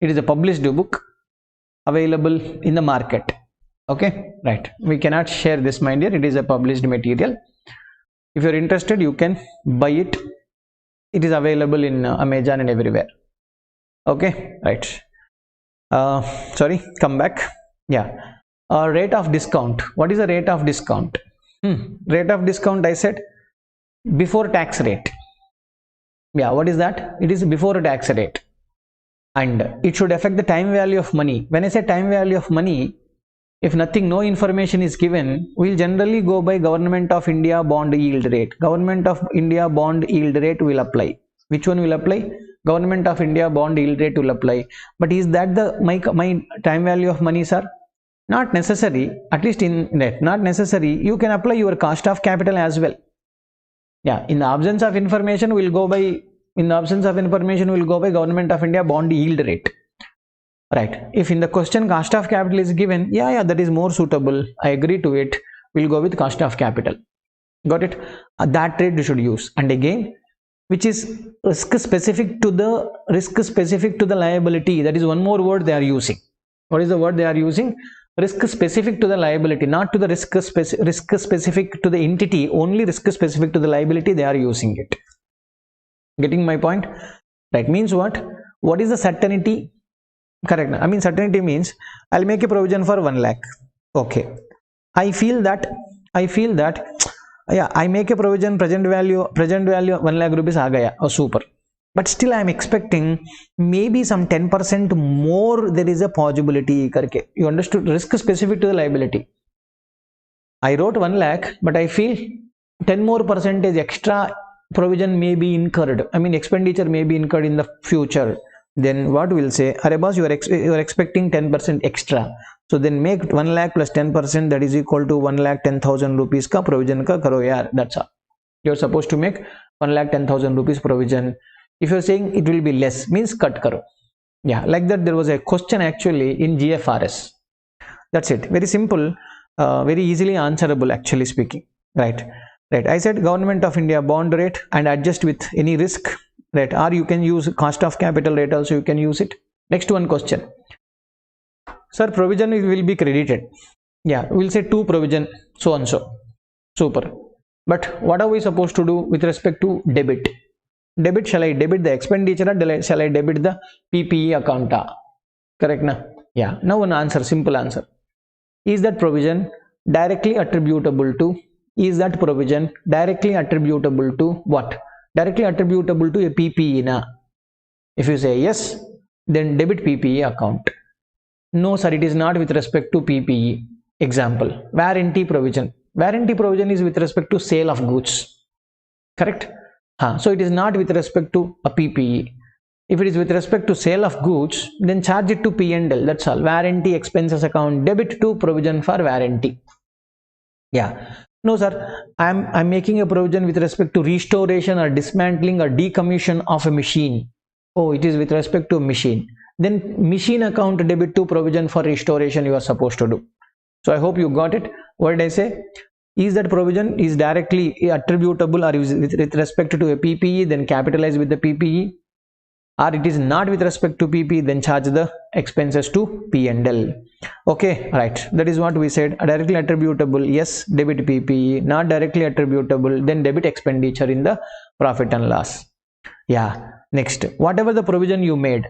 It is a published book available in the market. Okay, right. We cannot share this, my dear. It is a published material. If you are interested, you can buy it. It is available in Amazon and everywhere. Okay, right. Sorry, come back. Yeah. Rate of discount. What is the rate of discount? Rate of discount, I said before tax rate. Yeah, what is that? It is before tax rate, and it should affect the time value of money. When I say time value of money, if no information is given, we will generally go by Government of India bond yield rate. Government of India bond yield rate will apply. Which one will apply? Government of India bond yield rate will apply. But is that my time value of money, sir? Not necessary. At least in that, not necessary. You can apply your cost of capital as well. Yeah. In the absence of information, we'll go by Government of India bond yield rate. Right. If in the question cost of capital is given, yeah, that is more suitable. I agree to it. We'll go with cost of capital. Got it? That rate you should use. And again, which is risk specific to the liability. That is one more word they are using. What is the word they are using? Risk specific to the liability, not to the risk specific to the entity. Only risk specific to the liability they are using it. Getting my point? That means what? What is the certainty? Correct. Certainty means I'll make a provision for 1 lakh. Okay. I feel that yeah, I make a provision, present value 1 lakh rupees aa gaya, oh super, but still I am expecting maybe some 10% more, there is a possibility karke. You understood? Risk specific to the liability. I wrote 1 lakh, but I feel 10 more percentage extra provision may be incurred, I mean expenditure may be incurred in the future. Then what we'll say, arey boss, you are expecting 10% extra, so then make 1 lakh plus 10%, that is equal to 1,10,000 rupees ka provision ka karo yaar. That's all. You're supposed to make 1,10,000 rupees provision. If you're saying it will be less, means cut karo. Yeah, like that. There was a question actually in GFRS. That's it. Very simple, very easily answerable actually speaking. Right. I said government of India bond rate and adjust with any risk, right? Or you can use cost of capital rate also, you can use it. Next one question, sir, provision will be credited. Yeah, we'll say 2 provision so and so, super, but what are we supposed to do with respect to debit? Shall I debit the expenditure or shall I debit the PPE account? Correct na? Yeah. Now an answer, simple answer. Is that provision directly attributable to, is that provision directly attributable to what? Directly attributable to a PPE na? If you say yes, then debit PPE account. No sir, it is not with respect to PPE. Example, warranty provision. Warranty provision is with respect to sale of goods. Correct? So it is not with respect to a PPE. If it is with respect to sale of goods, then charge it to P&L. That's all. Warranty expenses account, debit to provision for warranty. Yeah. No sir, I'm making a provision with respect to restoration or dismantling or decommission of a machine. Oh, it is with respect to a machine. Then machine account debit to provision for restoration you are supposed to do. So I hope you got it. What did I say? Is that provision is directly attributable or is with respect to a PPE, then capitalize with the PPE, or it is not with respect to PPE, then charge the expenses to P&L. Okay, right. That is what we said. Directly attributable, yes, debit PPE. Not directly attributable, then debit expenditure in the profit and loss. Yeah. Next, whatever the provision you made,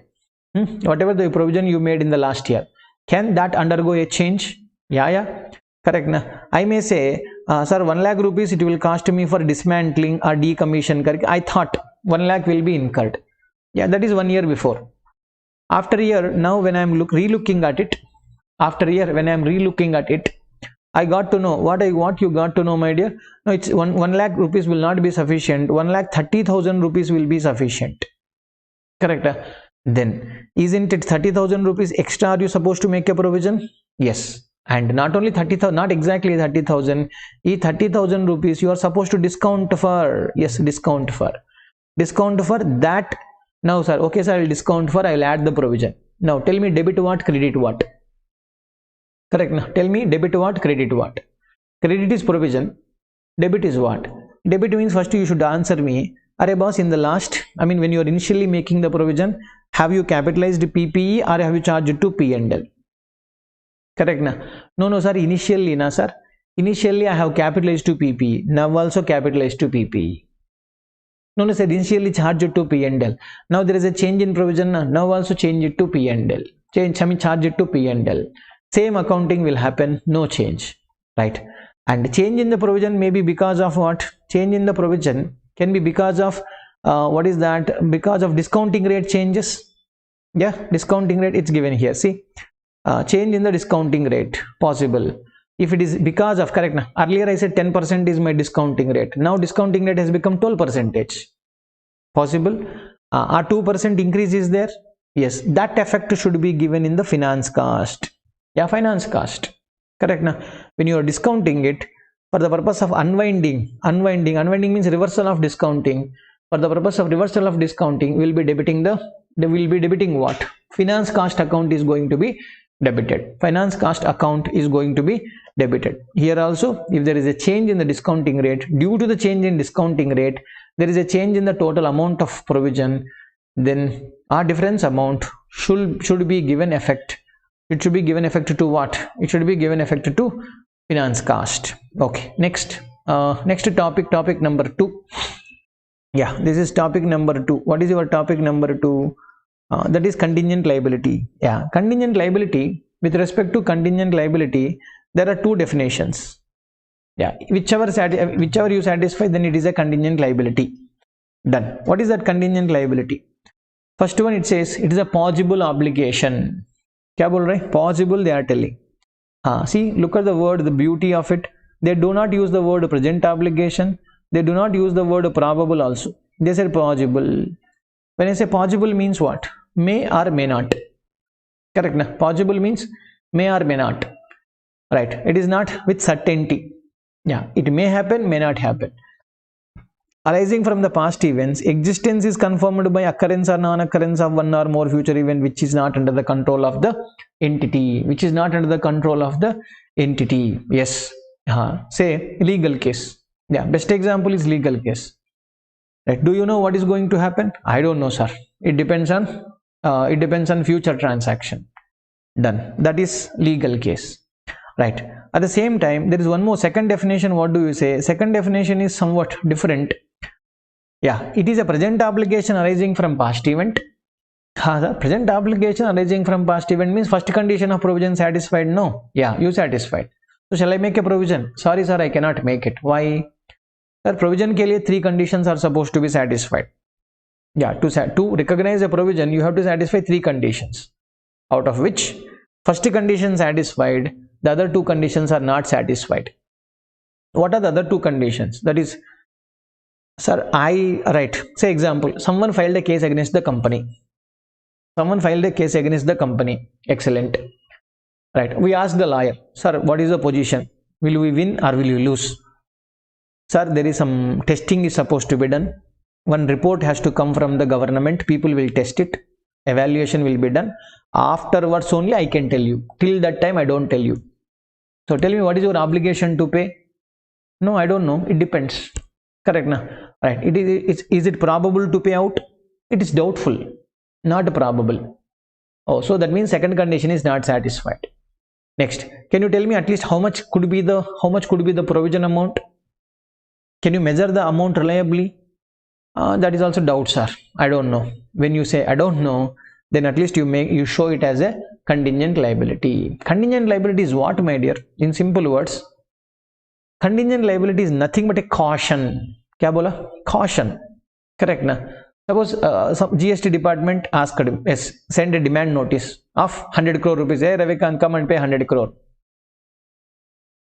whatever the provision you made in the last year, can that undergo a change? Yeah. Correct na? I may say, sir, 1 lakh rupees it will cost me for dismantling or decommission. I thought 1 lakh will be incurred. Yeah, that is 1 year before. After a year, now when I am re-looking at it, after a year when I am re-looking at it, I got to know what you got to know, my dear. No, it's 1 lakh rupees will not be sufficient. 1,30,000 rupees will be sufficient. Correct? Then isn't it 30,000 rupees extra? Are you supposed to make a provision? Yes. And not only 30,000, not exactly 30,000. 30,000 rupees you are supposed to discount for. Yes, discount for that. Now sir, okay sir, I will discount for, I will add the provision. Now tell me debit what, credit what? Correct now? Tell me debit what, credit what? Credit is provision, debit is what? Debit means first you should answer me, arey boss, in the last, I mean when you are initially making the provision, have you capitalized PPE or have you charged it to P&L? Correct na? No sir, initially na sir, initially I have capitalized to PPE, now also capitalized to PPE. No sir, initially charge it to P&L. Now there is a change in provision. Now also change it to P&L. Charge it to P&L. Same accounting will happen. No change, right? And change in the provision may be because of what? Change in the provision can be because of what is that? Because of discounting rate changes. Yeah, discounting rate it's given here. See, change in the discounting rate possible. If it is because of, correct now, earlier I said 10% is my discounting rate. Now discounting rate has become 12%. Possible. A 2% increase is there. Yes, that effect should be given in the finance cost. Yeah, finance cost. Correct now. When you are discounting it for the purpose of unwinding means reversal of discounting. For the purpose of reversal of discounting, we will be debiting what? Finance cost account is going to be debited. Finance cost account is going to be debited. Here also, if there is a change in the discounting rate, due to the change in discounting rate, there is a change in the total amount of provision, then our difference amount should be given effect. It should be given effect to what? It should be given effect to finance cost. Okay, next topic number 2. Yeah, this is topic number 2. What is your topic number 2? That is contingent liability. Yeah, contingent liability. With respect to contingent liability, there are two definitions. Yeah, whichever you satisfy, then it is a contingent liability. Done. What is that contingent liability? First one, it says it is a possible obligation. Kya bol rahe? Possible, they are telling. See, look at the word, the beauty of it. They do not use the word present obligation. They do not use the word probable also. They said possible. When I say possible means what? May or may not. Correct, na? Possible means may or may not. Right. It is not with certainty. Yeah, it may happen, may not happen. Arising from the past events, existence is confirmed by occurrence or non-occurrence of one or more future event which is not under the control of the entity. Which is not under the control of the entity. Yes. Say legal case. Yeah, best example is legal case. Right. Do you know what is going to happen? I don't know, sir. It depends on future transaction. Done. That is legal case. Right. At the same time, there is one more second definition. What do you say? Second definition is somewhat different. Yeah, it is a present obligation arising from past event. The present obligation arising from past event means first condition of provision satisfied. No. Yeah, you satisfied. So shall I make a provision? Sorry, sir, I cannot make it. Why? Sir, provision ke liye three conditions are supposed to be satisfied. Yeah, to recognize a provision, you have to satisfy three conditions, out of which first condition satisfied, the other two conditions are not satisfied. What are the other two conditions? That is, sir, right, say example, someone filed a case against the company. Excellent. Right, we asked the lawyer, sir, what is the position? Will we win or will we lose? Sir, there is some testing is supposed to be done. One report has to come from the government. People will test it. Evaluation will be done. Afterwards only I can tell you. Till that time I don't tell you. So tell me, what is your obligation to pay? No, I don't know. It depends. Correct, na? Right. Is it probable to pay out? It is doubtful. Not probable. Oh, so that means second condition is not satisfied. Next, can you tell me at least how much could be the provision amount? Can you measure the amount reliably? That is also doubt, sir. I don't know. When you say I don't know, then at least you show it as a contingent liability. Contingent liability is what, my dear? In simple words, contingent liability is nothing but a caution. Kya bola? Caution. Correct, na? Suppose some GST department asked, yes, send a demand notice of 100 crore rupees. Hey, Ravi Kanth, come and pay 100 crore.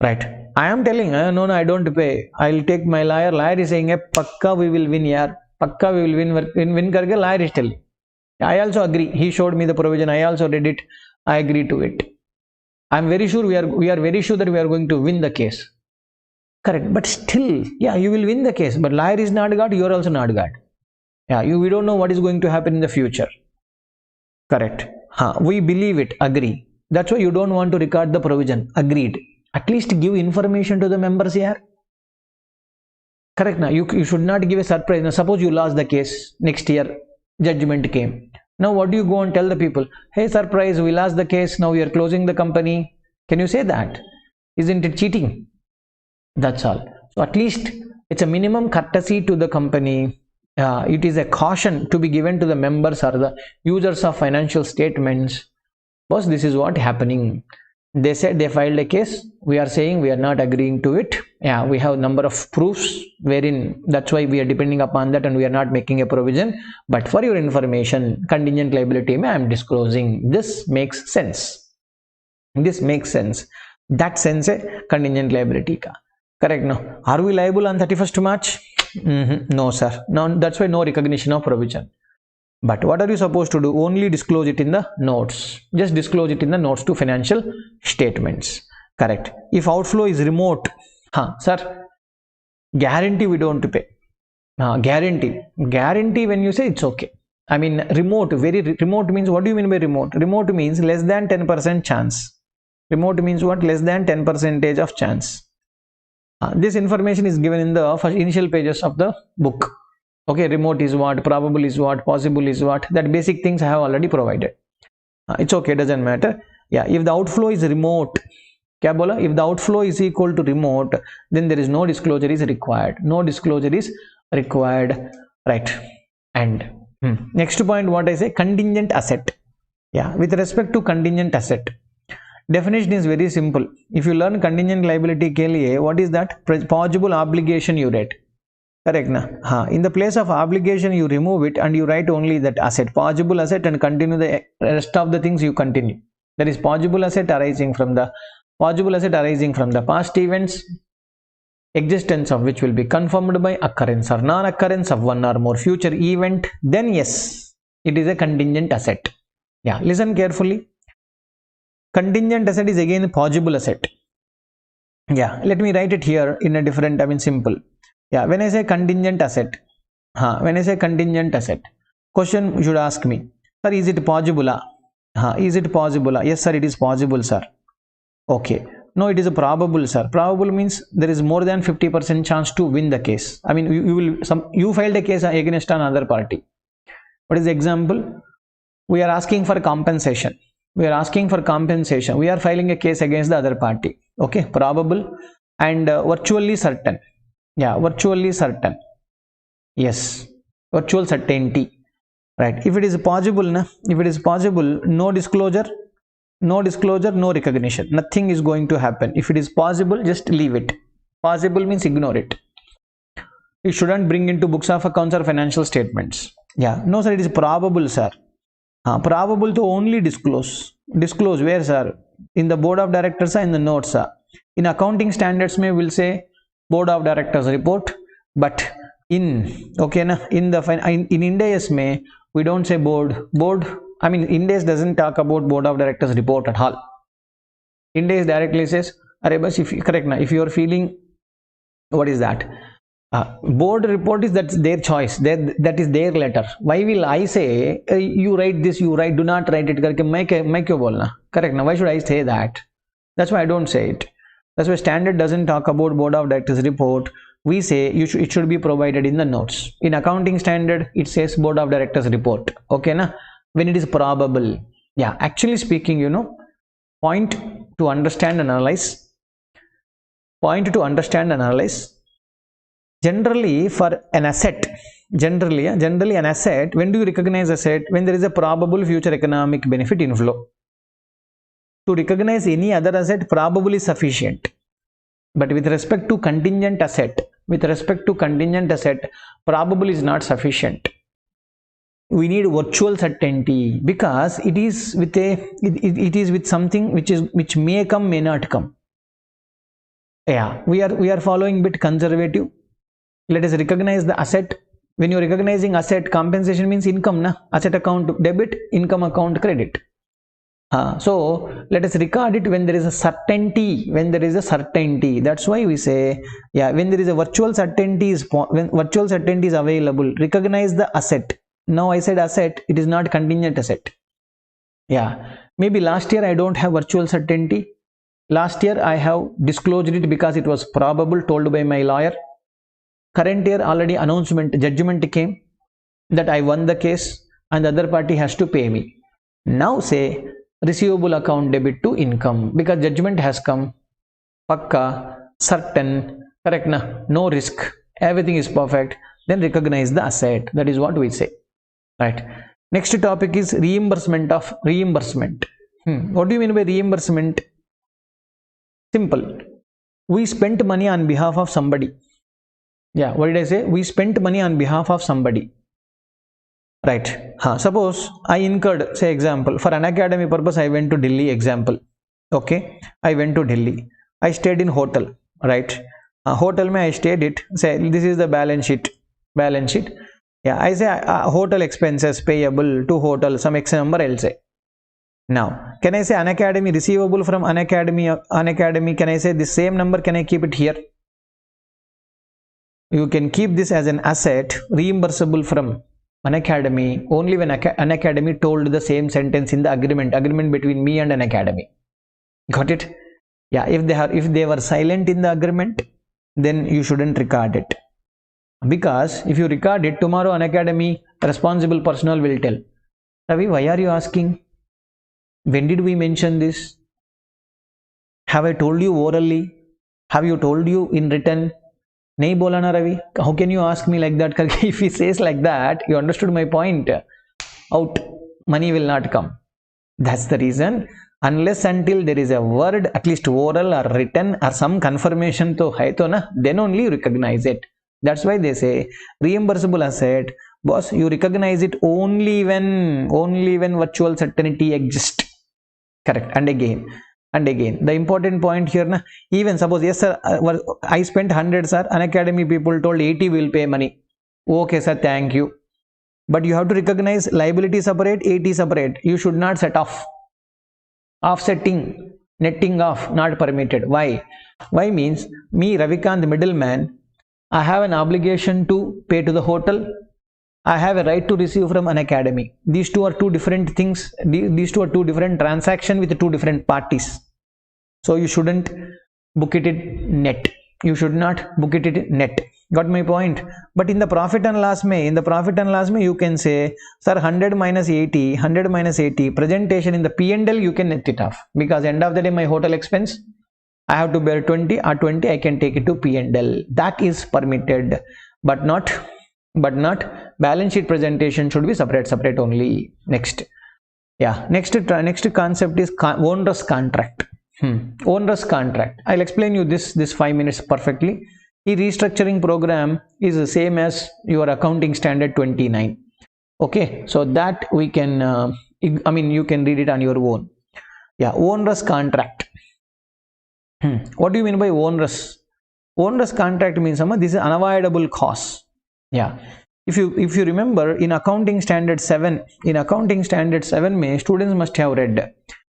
Right. I am telling, no, I don't pay. I'll take my lawyer. Lawyer is saying, pakka we will win, yaar. Pakka we will win karke, lawyer is telling. I also agree. He showed me the provision. I also read it. I agree to it. I'm very sure we are very sure that we are going to win the case. Correct. But still, yeah, you will win the case. But lawyer is not God. You are also not God. Yeah, we don't know what is going to happen in the future. Correct. We believe it. Agree. That's why you don't want to record the provision. Agreed. At least give information to the members here. Correct. Now you should not give a surprise. Now suppose you lost the case next year, judgment came. Now what do you go and tell the people? Hey, surprise, we lost the case. Now we are closing the company. Can you say that? Isn't it cheating? That's all. So at least it's a minimum courtesy to the company. It is a caution to be given to the members or the users of financial statements. Boss, this is what happening. They said they filed a case. We are saying we are not agreeing to it. Yeah, we have number of proofs wherein that's why we are depending upon that and we are not making a provision. But for your information, contingent liability, I am disclosing. This makes sense. This makes sense. That sense, contingent liability ka. Correct, no? Are we liable on 31st March? No, sir. No, that's why no recognition of provision. But what are you supposed to do? Only disclose it in the notes. Just disclose it in the notes to financial statements. Correct. If outflow is remote, sir, guarantee we don't pay. Guarantee. Guarantee, when you say, it's okay. I mean, remote, very remote means, what do you mean by remote? Remote means less than 10% chance. Remote means what? Less than 10% of chance. This information is given in the first initial pages of the book. Okay, remote is what, probable is what, possible is what, that basic things I have already provided. It's okay, doesn't matter. Yeah, if the outflow is remote, kya bola? If the outflow is equal to remote, then there is no disclosure is required. No disclosure is required, right? And next point, what I say, contingent asset. Yeah, with respect to contingent asset, definition is very simple. If you learn contingent liability के लिए, what is that? Possible obligation you write. Correct na? In the place of obligation you remove it and you write only that asset, possible asset, and continue the rest of the things you continue. That is possible asset arising from the past events, existence of which will be confirmed by occurrence or non-occurrence of one or more future event. Then yes, it is a contingent asset. Yeah, listen carefully. Contingent asset is again a possible asset. Yeah, let me write it here in a different, simple. Yeah, when I say contingent asset, question you should ask me, sir, is it possible? Is it possible? Yes, sir, it is possible, sir. Okay. No, it is a probable, sir. Probable means there is more than 50% chance to win the case. You filed a case against another party. What is the example? We are asking for compensation. We are filing a case against the other party. Okay, probable and virtually certain. Yeah, virtually certain. Yes, virtual certainty. Right. If it is possible, no disclosure, no recognition. Nothing is going to happen. If it is possible, just leave it. Possible means ignore it. You shouldn't bring into books of accounts or financial statements. Yeah. No, sir, it is probable, sir. Probable to only disclose. Disclose where, sir? In the board of directors or in the notes, sir? In accounting standards, may will say board of directors report, but in Ind AS we don't say board. Ind AS doesn't talk about board of directors report at all. Ind AS directly says, if you are feeling, what is that? Board report is that's their choice. That is their letter. Why will I say you write this? You write. Do not write it. Karke मैं क्यों बोलना? Correct ना? Why should I say that? That's why I don't say it. That's why standard doesn't talk about board of directors report. We say it should be provided in the notes. In accounting standard, it says board of directors report. Okay na? When it is probable. Yeah, actually speaking, point to understand and analyze. Generally for an asset, generally an asset, when do you recognize asset? When there is a probable future economic benefit inflow. To recognize any other asset, probable is sufficient. But with respect to contingent asset, probable is not sufficient. We need virtual certainty because it is with something which may come, may not come. Yeah, we are following bit conservative. Let us recognize the asset. When you are recognizing asset, compensation means income, na? Asset account debit, income account credit. So let us record it when there is a certainty. That's why we say, yeah, when there is a virtual certainty is available, recognize the asset. Now I said asset, it is not contingent asset. Yeah, maybe last year I don't have virtual certainty. Last year I have disclosed it because it was probable, told by my lawyer. Current year already judgment came that I won the case and the other party has to pay me. Now say receivable account debit to income because judgment has come. Pakka, certain, correct na? No risk, everything is perfect. Then recognize the asset. That is what we say. Right. Next topic is reimbursement. What do you mean by reimbursement? Simple. We spent money on behalf of somebody. Yeah, what did I say? We spent money on behalf of somebody. Right. Suppose I incurred, say example, for Unacademy purpose, I went to Delhi, example. Okay. I went to Delhi. I stayed in hotel. Right. Hotel mein I stayed it. Say this is the balance sheet. Yeah, I say hotel expenses payable to hotel, some X number I'll say. Now, can I say Unacademy receivable from Unacademy? Can I say the same number? Can I keep it here? You can keep this as an asset reimbursable from Unacademy only when Unacademy told the same sentence in the agreement between me and Unacademy. Got it? Yeah, if they were silent in the agreement, then you shouldn't record it. Because if you record it, tomorrow Unacademy responsible personnel will tell, Ravi, why are you asking? When did we mention this? Have I told you orally? Have you told you in written? Nahi bola na Ravi. How can you ask me like that? If he says like that, you understood my point. Out. Money will not come. That's the reason unless until there is a word, at least oral or written or some confirmation to hai to na, then only you recognize it. That's why they say reimbursable asset, boss, you recognize it only when virtual certainty exists. Correct. And again the important point here na, even suppose yes sir, I spent 100 sir, Unacademy people told 80 will pay money. Okay sir, thank you, but you have to recognize liability separate, 80 separate. You should not set off. Offsetting, netting off, not permitted. Why means me, Ravi Kanth, middleman, I have an obligation to pay to the hotel. I have a right to receive from Unacademy. These two are two different things. These two are two different transactions with two different parties. So you shouldn't book it in net. You should not book it in net. Got my point? But in the profit and loss may, you can say, sir, 100 minus 80, presentation in the P&L, you can net it off. Because end of the day, my hotel expense, I have to bear 20 or 20, I can take it to P&L. That is permitted, but not balance sheet presentation should be separate only. Next. Yeah, next concept is onerous contract. Onerous contract. I'll explain you this 5 minutes perfectly. The restructuring program is the same as your accounting standard 29. Okay, so that we can, you can read it on your own. Yeah, onerous contract. What do you mean by onerous? Onerous contract means this is unavoidable cost. Yeah, if you remember in accounting standard 7, mein, students must have read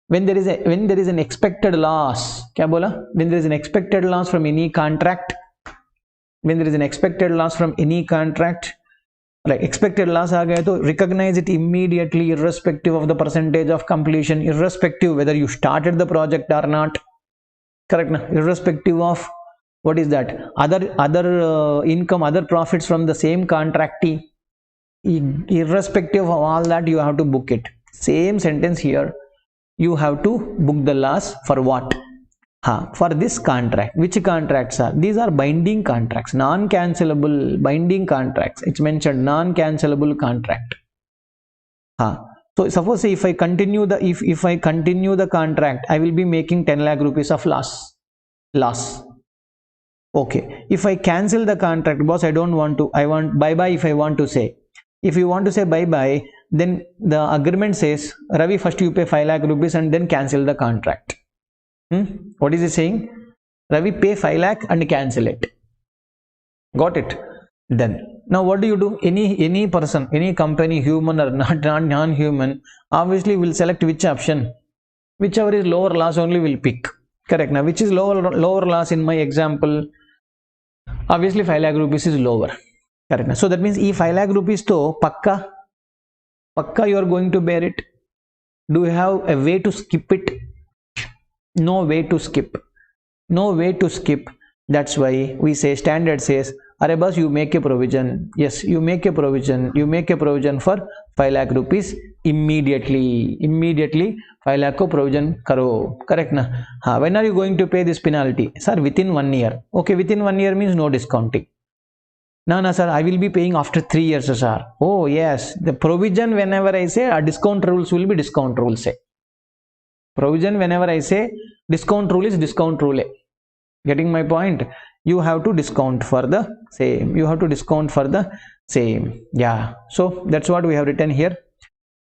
when there is an expected loss. Kya bola? When there is an expected loss from any contract. When there is an expected loss from any contract, like expected loss aa gaya to recognize it immediately, irrespective of the percentage of completion, irrespective whether you started the project or not. Correct na? Irrespective of what is that other income, other profits from the same contractee, irrespective of all that, you have to book it. Same sentence here. You have to book the loss for what? For this contract. Which contracts are? These are binding contracts, non-cancelable binding contracts. It's mentioned non-cancelable contract. So suppose if I continue the contract, I will be making 10 lakh rupees of loss. Okay. If I cancel the contract, boss, I want bye-bye. If I want to say, if you want to say bye-bye, then the agreement says, Ravi, first you pay 5 lakh rupees and then cancel the contract. What is it saying? Ravi, pay 5 lakh and cancel it. Got it? Then now what do you do? Any person, any company, human or non-human, obviously will select which option. Whichever is lower loss only will pick. Correct. Now which is lower loss in my example? Obviously 5 lakh rupees is lower. Correct. Now, so that means if 5 lakh rupees to pakka you are going to bear it. Do you have a way to skip it? No way to skip. That's why we say, standard says, Arebas, you make a provision. Yes, you make a provision for 5 lakh rupees immediately 5 lakh ko provision karo. Correct na? When are you going to pay this penalty? Sir, within 1 year. Okay, within 1 year means no discounting. No, sir, I will be paying after 3 years, sir. Oh, yes. The provision, whenever I say, discount rules will be discount rules. Provision, whenever I say, discount rule is discount rule. Getting my point? You have to discount for the same. Yeah. So, that's what we have written here.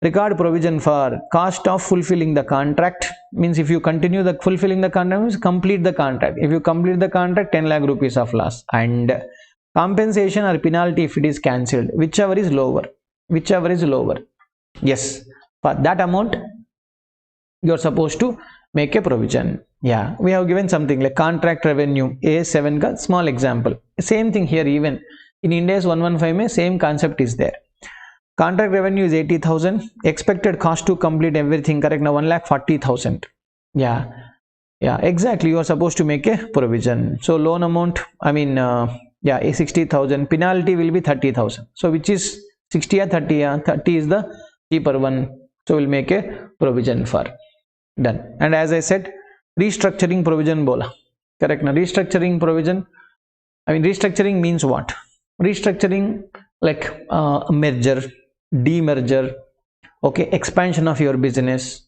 Record provision for cost of fulfilling the contract. Means if you continue the fulfilling the contract, means complete the contract. If you complete the contract, 10 lakh rupees of loss. And compensation or penalty if it is cancelled, whichever is lower. Yes, for that amount you are supposed to make a provision. Yeah, we have given something like contract revenue, A7 ka small example. Same thing here, even in Ind AS 115 mein same concept is there. Contract revenue is 80,000, expected cost to complete everything, correct? Now 1,40,000. Yeah, exactly, you are supposed to make a provision. So loan amount, 60,000, penalty will be 30,000. So which is 60 or 30? 30 is the cheaper one. So we'll make a provision for. Done. And as I said, restructuring provision bola. Correct na? Restructuring provision. Restructuring means what? Restructuring like merger, demerger, okay, expansion of your business,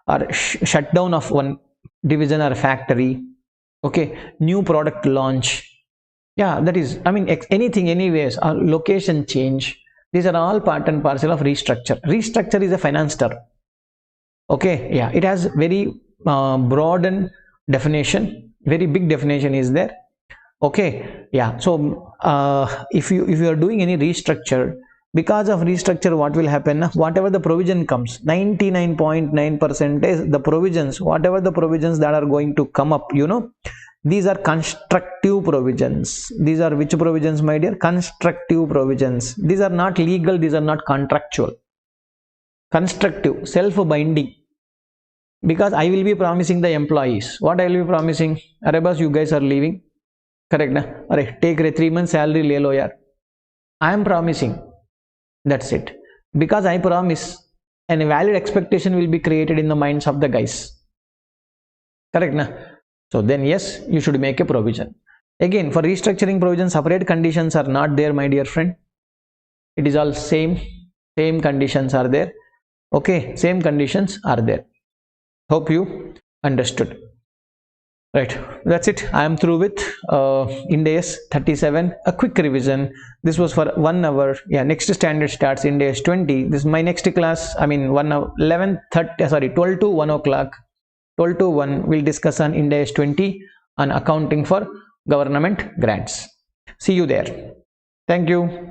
or shutdown of one division or factory, okay, new product launch, yeah, that is, I mean, anything, anyways, or location change, these are all part and parcel of restructure. Restructure is a finance term, okay, yeah, it has very broad and definition, very big definition is there, okay, yeah. So if you are doing any restructure, because of restructure, what will happen, whatever the provision comes, 99.9% is the provisions, whatever the provisions that are going to come up, you know, these are constructive provisions. These are which provisions, my dear? Constructive provisions. These are not legal, these are not contractual. Constructive, self-binding. Because I will be promising the employees, what I will be promising, Arabas, you guys are leaving, correct na? Alright, take 3 months salary le lo yaar. I am promising, that's it. Because I promise, and a valid expectation will be created in the minds of the guys, correct na? So then yes, you should make a provision. Again, for restructuring provision, separate conditions are not there, my dear friend. It is all same conditions are there, okay, same conditions are there. Hope you understood. Right, that's it. I am through with Ind AS 37. A quick revision. This was for 1 hour. Yeah, next standard starts Ind AS 20. This is my next class. I mean 1 hour, 12 to 1 o'clock. 12 to 1 we'll discuss on Ind AS 20 on accounting for government grants. See you there. Thank you.